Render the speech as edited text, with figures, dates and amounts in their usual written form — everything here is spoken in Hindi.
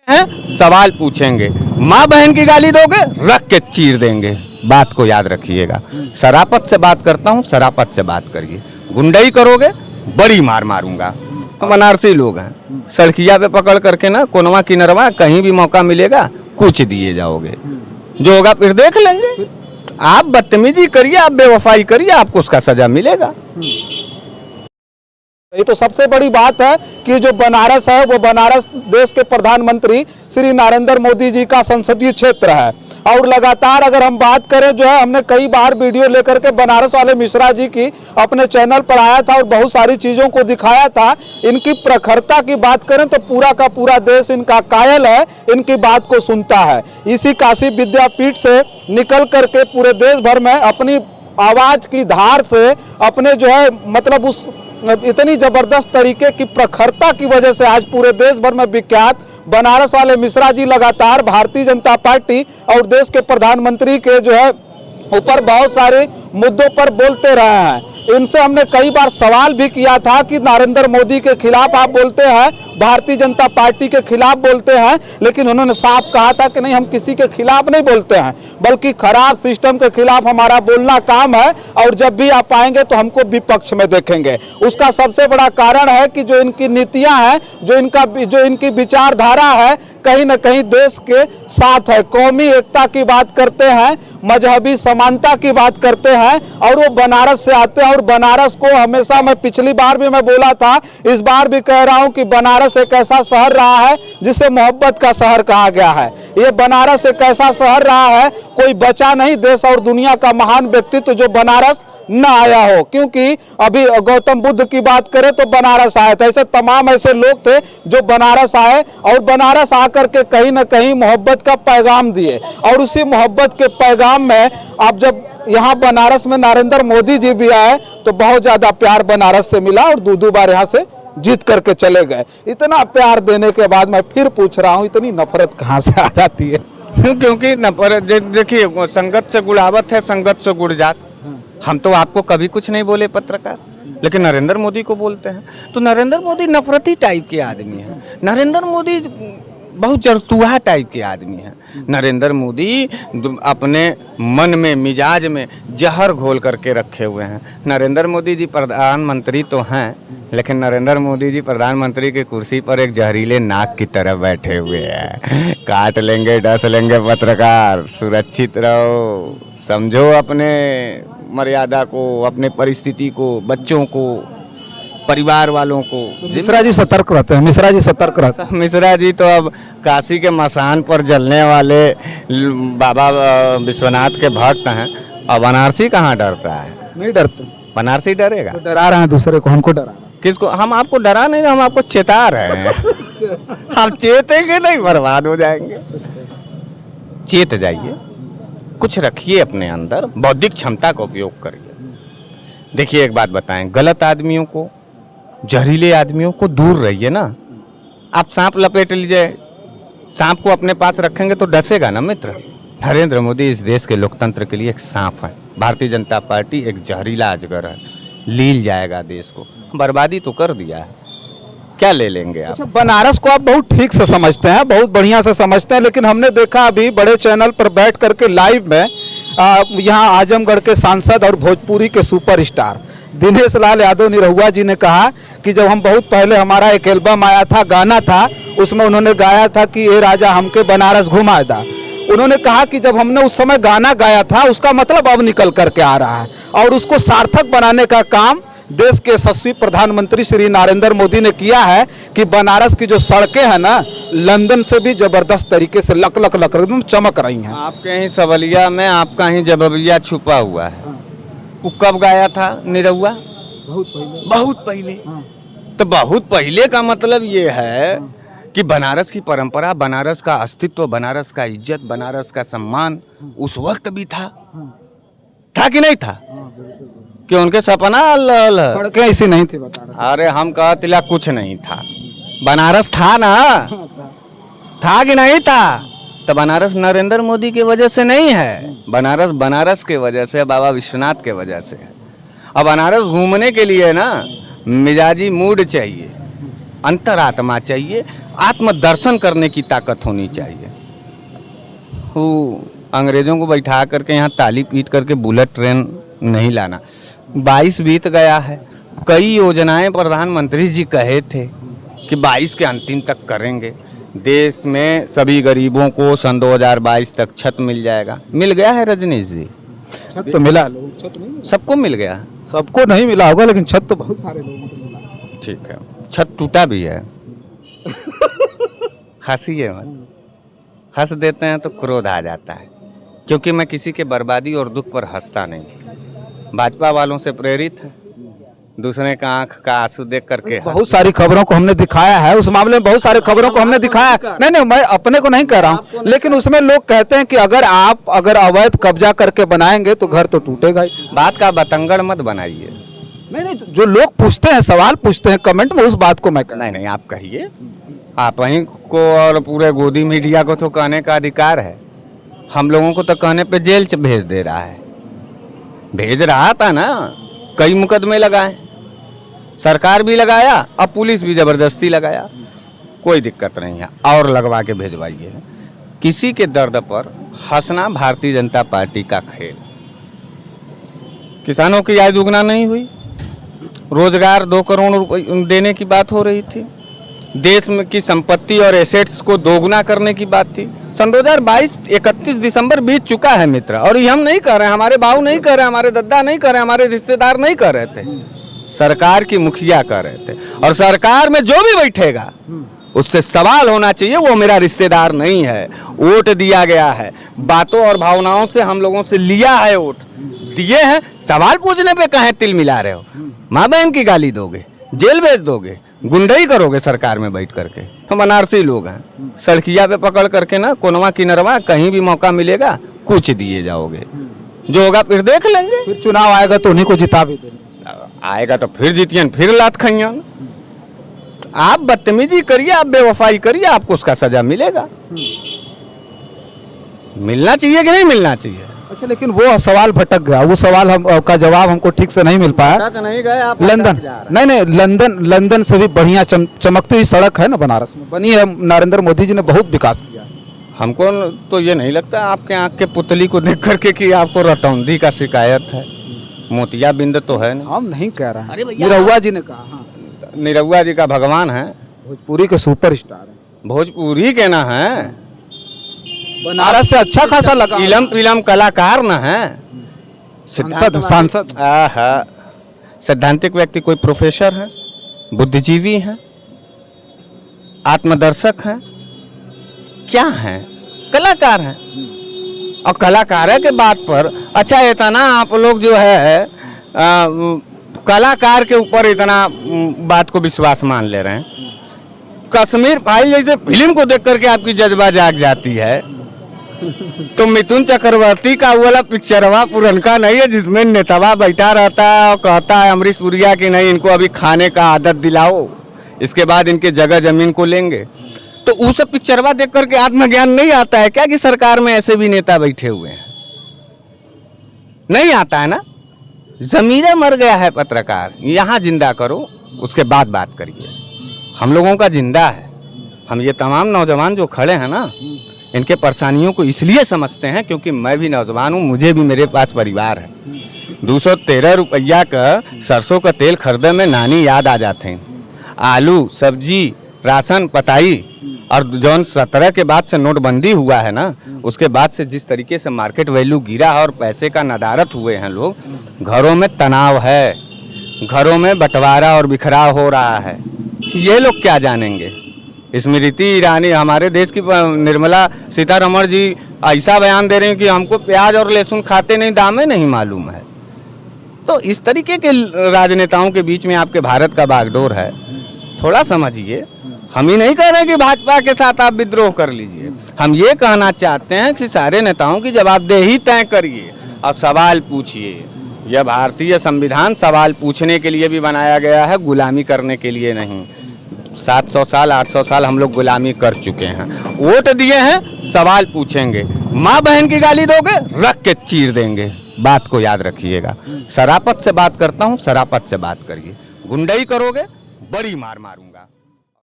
हैं सवाल पूछेंगे, माँ बहन की गाली दोगे रख के चीर देंगे। बात को याद रखिएगा। शराफत से बात करता हूँ, शराफत से बात करिए। गुंडई करोगे बड़ी मार मारूंगा। बनारसी लोग हैं, सड़किया पे पकड़ करके ना कोनवा किनरवा कहीं भी मौका मिलेगा कुछ दिए जाओगे, जो होगा फिर देख लेंगे। आप बदतमीजी करिए, आप बेवफाई करिए, आपको उसका सजा मिलेगा। ये तो सबसे बड़ी बात है कि जो बनारस है वो बनारस देश के प्रधानमंत्री श्री नरेंद्र मोदी जी का संसदीय क्षेत्र है। और लगातार अगर हम बात करें जो है, हमने कई बार वीडियो लेकर के बनारस वाले मिश्रा जी की अपने चैनल पर आया था और बहुत सारी चीज़ों को दिखाया था। इनकी प्रखरता की बात करें तो पूरा का पूरा देश इनका कायल है, इनकी बात को सुनता है। इसी काशी विद्यापीठ से निकल करके पूरे देश भर में अपनी आवाज़ की धार से अपने जो है मतलब उस इतनी जबरदस्त तरीके की प्रखरता की वजह से आज पूरे देश भर में विख्यात बनारस वाले मिश्रा जी लगातार भारतीय जनता पार्टी और देश के प्रधानमंत्री के जो है ऊपर बहुत सारे मुद्दों पर बोलते रहे हैं। इनसे हमने कई बार सवाल भी किया था कि नरेंद्र मोदी के खिलाफ आप बोलते हैं, भारतीय जनता पार्टी के खिलाफ बोलते हैं, लेकिन उन्होंने साफ कहा था कि नहीं, हम किसी के खिलाफ नहीं बोलते हैं, बल्कि खराब सिस्टम के खिलाफ हमारा बोलना काम है और जब भी आप आएंगे तो हमको विपक्ष में देखेंगे। उसका सबसे बड़ा कारण है कि जो इनकी नीतियां हैं, जो इनकी विचारधारा है, कहीं ना कहीं देश के साथ है। कौमी एकता की बात करते हैं, मजहबी समानता की बात करते हैं और वो बनारस से आते हैं। और बनारस को हमेशा, मैं पिछली बार भी मैं बोला था, इस बार भी कह रहा हूं कि बनारस एक ऐसा शहर रहा है जिसे मोहब्बत का शहर कहा गया है। ये बनारस एक ऐसा शहर रहा है, कोई बचा नहीं देश और दुनिया का महान व्यक्तित्व जो बनारस न आया हो। क्योंकि अभी गौतम बुद्ध की बात करें तो बनारस आए थे, ऐसे तमाम ऐसे लोग थे जो बनारस आए और बनारस आकर के कहीं ना कहीं मोहब्बत का पैगाम दिए। और उसी मोहब्बत के पैगाम में अब जब यहाँ बनारस में नरेंद्र मोदी जी भी आए तो बहुत ज्यादा प्यार बनारस से मिला और दो बार यहाँ से जीत करके चले गए। इतना प्यार देने के बाद मैं फिर पूछ रहा हूँ, इतनी नफरत कहाँ से आ जाती है? क्योंकि नफरत, देखिए, संगत से गुड़ावत है, संगत से गुड़जात। हम तो आपको कभी कुछ नहीं बोले पत्रकार, लेकिन नरेंद्र मोदी को बोलते हैं। तो नरेंद्र मोदी नफरती टाइप के आदमी हैं। नरेंद्र मोदी बहुत जरतुहा टाइप के आदमी हैं। नरेंद्र मोदी अपने मन में, मिजाज में जहर घोल करके रखे हुए हैं। नरेंद्र मोदी जी प्रधानमंत्री तो हैं, लेकिन नरेंद्र मोदी जी प्रधानमंत्री की कुर्सी पर एक जहरीले नाक की तरह बैठे हुए हैं। काट लेंगे, डस लेंगे पत्रकार, सुरक्षित रहो, समझो अपने मर्यादा को, अपने परिस्थिति को, बच्चों को, परिवार वालों को। मिश्रा जी सतर्क रहते हैं, मिश्रा जी सतर्क रहते हैं। मिश्रा जी तो अब काशी के मसान पर जलने वाले बाबा विश्वनाथ के भक्त हैं। अब बनारसी कहाँ डरता है? नहीं डरते। बनारसी डरेगा? तो डरा रहे हैं दूसरे को, हमको डरा। किसको? हम आपको डरा नहीं, हम आपको चेता रहे हैं। हम चेतेंगे नहीं, बर्बाद हो जाएंगे। चेत जाइए, कुछ रखिए अपने अंदर, बौद्धिक क्षमता का उपयोग करिए। देखिए एक बात बताएं, गलत आदमियों को, जहरीले आदमियों को दूर रहिए ना। आप सांप लपेट लीजिए, सांप को अपने पास रखेंगे तो डसेगा ना मित्र। नरेंद्र मोदी इस देश के लोकतंत्र के लिए एक सांप है। भारतीय जनता पार्टी एक जहरीला अजगर है, लील जाएगा देश को, बर्बादी तो कर दिया है, क्या ले लेंगे आप? अच्छा, बनारस को आप बहुत ठीक से समझते हैं, बहुत बढ़िया से समझते हैं, लेकिन हमने देखा अभी बड़े चैनल पर बैठ करके लाइव में यहाँ आजमगढ़ के सांसद और भोजपुरी के सुपरस्टार दिनेश लाल यादव निरहुआ जी ने कहा कि जब हम बहुत पहले, हमारा एक एल्बम आया था, गाना था, उसमें उन्होंने गाया था कि ये राजा हमके बनारस घुमा दा। उन्होंने कहा कि जब हमने उस समय गाना गाया था, उसका मतलब अब निकल करके आ रहा है और उसको सार्थक बनाने का काम देश के यशस्वी प्रधानमंत्री श्री नरेंद्र मोदी ने किया है कि बनारस की जो सड़कें हैं ना, लंदन से भी जबरदस्त तरीके से लक लक लक एकदम चमक रही हैं। आपके ही सवलिया में आपका ही जबबिया छुपा हुआ है। वो कब गाया था निरहुआ? बहुत पहले। बहुत पहले। तो बहुत पहले का मतलब ये है कि बनारस की परंपरा, बनारस का अस्तित्व, बनारस का इज्जत, बनारस का सम्मान उस वक्त भी था कि नहीं था? कि उनके सपना सड़कें ऐसी नहीं थी, बता रहे। अरे हम कहते कुछ नहीं था, बनारस था ना, था कि नहीं था? तो बनारस नरेंद्र मोदी की वजह से नहीं है, बनारस बनारस के वजह से, बाबा विश्वनाथ के वजह से। अब बनारस घूमने के लिए ना मिजाजी मूड चाहिए, अंतरात्मा चाहिए, आत्मदर्शन करने की ताकत होनी चाहिए। वो अंग्रेज़ों को बैठा करके यहाँ ताली पीट करके बुलेट ट्रेन नहीं लाना। 22 बीत गया है, कई योजनाएं प्रधानमंत्री जी कहे थे कि 22 के अंतिम तक करेंगे। देश में सभी गरीबों को सन 2022 तक छत मिल जाएगा। मिल गया है रजनीश जी? छत तो मिला, लोग छत नहीं, सबको मिल गया। सबको नहीं मिला होगा, लेकिन छत तो बहुत सारे लोगों को मिला। ठीक है, छत टूटा भी है। हंसी है मत, हंस देते हैं तो क्रोध आ जाता है, क्योंकि मैं किसी के बर्बादी और दुख पर हंसता नहीं। भाजपा वालों से प्रेरित है, दूसरे का आंख का आंसू देख करके बहुत सारी खबरों को हमने दिखाया है, उस मामले में बहुत सारी खबरों को हमने दिखाया। नहीं, मैं अपने को नहीं कह रहा हूँ, लेकिन उसमें लोग कहते हैं कि अगर अवैध कब्जा करके बनाएंगे तो घर तो टूटेगा ही। बात का बतंगड़ मत बनाइए। नहीं, जो लोग पूछते हैं, सवाल पूछते हैं कमेंट में, उस बात को मैं नहीं, आप कहिए। आप ही को और पूरे गोदी मीडिया को तो कहने का अधिकार है। हम लोगों को तो कहने पे जेल भेज दे रहा है। भेज रहा था ना, कई मुकदमे लगाए, सरकार भी लगाया, अब पुलिस भी जबरदस्ती लगाया। कोई दिक्कत नहीं है, और लगवा के भेजवाइए। किसी के दर्द पर हंसना भारतीय जनता पार्टी का खेल। किसानों की आय दुगना नहीं हुई, रोजगार 2 करोड़ रुपए देने की बात हो रही थी, देश में की संपत्ति और एसेट्स को दोगुना करने की बात थी। सन 2022 31 दिसंबर बीत चुका है मित्र, और ये हम नहीं कर रहे हैं, हमारे बाबू नहीं कर रहे, हमारे दादा नहीं कर रहे, हमारे रिश्तेदार नहीं कर रहे थे, सरकार की मुखिया कर रहे थे। और सरकार में जो भी बैठेगा उससे सवाल होना चाहिए, वो मेरा रिश्तेदार नहीं है, वोट दिया गया है, बातों और भावनाओं से हम लोगों से लिया है, वोट दिए हैं। सवाल पूछने पे कहें तिल मिला रहे हो, माँ बहन की गाली दोगे, जेल भेज दोगे, गुंडई करोगे सरकार में बैठ करके। हम बनारसी लोग हैं, सड़किया पे पकड़ करके ना, कोनवा किनरवा कहीं भी मौका मिलेगा कुछ दिए जाओगे, जो होगा फिर देख लेंगे। फिर चुनाव आएगा तो उन्हीं को जिता भी देंगे। आएगा तो फिर जीतियन, फिर लात खाइयन। आप बदतमीजी करिए, आप बेवफाई करिए, आपको उसका सजा मिलेगा। मिलना चाहिए कि नहीं मिलना चाहिए? अच्छा, लेकिन वो सवाल भटक गया, वो सवाल का जवाब हमको ठीक से नहीं मिल पाया। नहीं गए आप लंदन, नहीं, लंदन से भी बढ़िया चमकती हुई सड़क है ना बनारस में, बनी है। नरेंद्र मोदी जी ने बहुत विकास किया। हमको तो ये नहीं लगता आपके आँख के पुतली को देख करके कि आपको रतौंधी का शिकायत है। मोतियाबिंद तो है ना। हम नहीं कह रहे हैं, निरहुआ जी ने कहा। हाँ, निरहुआ जी का भगवान है, भोजपुरी के सुपर स्टार है, भोजपुरी के ना है, बनारस से अच्छा खासा लगा, इलम कलाकार ना है, सांसद। सैद्धांतिक व्यक्ति, कोई प्रोफेसर है, बुद्धिजीवी है, आत्मदर्शक है, क्या है? कलाकार है। और कलाकार के बात पर अच्छा इतना आप लोग जो है कलाकार के ऊपर इतना बात को विश्वास मान ले रहे हैं। कश्मीर फाइल जैसे फिल्म को देख करके आपकी जज्बा जाग जाती है, तो मिथुन चक्रवर्ती का वाला पिक्चरवा पुरनका नहीं है जिसमें नेतावा बैठा रहता है और कहता है अमरीश पुरिया की नहीं, इनको अभी खाने का आदत दिलाओ, इसके बाद इनके जगह जमीन को लेंगे। तो उस पिक्चरवा देख करके आत्मज्ञान नहीं आता है क्या कि सरकार में ऐसे भी नेता बैठे हुए हैं? नहीं आता है ना। जमीरे मर गया है पत्रकार, यहाँ जिंदा करो, उसके बाद बात करिए। हम लोगों का जिंदा है। हम ये तमाम नौजवान जो खड़े हैं ना, इनके परेशानियों को इसलिए समझते हैं क्योंकि मैं भी नौजवान हूँ, मुझे भी मेरे पास परिवार है। 213 रुपया का सरसों का तेल खरीदे में नानी याद आ जाते हैं। आलू, सब्जी, राशन, पताई, और जौन 17 के बाद से नोटबंदी हुआ है ना, उसके बाद से जिस तरीके से मार्केट वैल्यू गिरा है और पैसे का नदारत हुए हैं लोग, घरों में तनाव है, घरों में बंटवारा और बिखराव हो रहा है। ये लोग क्या जानेंगे? स्मृति ईरानी, हमारे देश की निर्मला सीतारमण जी ऐसा बयान दे रहे हैं कि हमको प्याज और लहसुन खाते नहीं, दामें नहीं मालूम है। तो इस तरीके के राजनेताओं के बीच में आपके भारत का बागडोर है, थोड़ा समझिए। हम ही नहीं कह रहे कि भाजपा के साथ आप विद्रोह कर लीजिए, हम ये कहना चाहते हैं कि सारे नेताओं की जवाबदेही तय करिए और सवाल पूछिए। यह भारतीय संविधान सवाल पूछने के लिए भी बनाया गया है, गुलामी करने के लिए नहीं। 700 साल 800 साल हम लोग गुलामी कर चुके हैं, वोट दिए हैं, सवाल पूछेंगे। माँ बहन की गाली दोगे, रख के चीर देंगे। बात को याद रखिएगा। शराफत से बात करता हूँ, शराफत से बात करिए। गुंडई करोगे, बड़ी मार मारूंगा।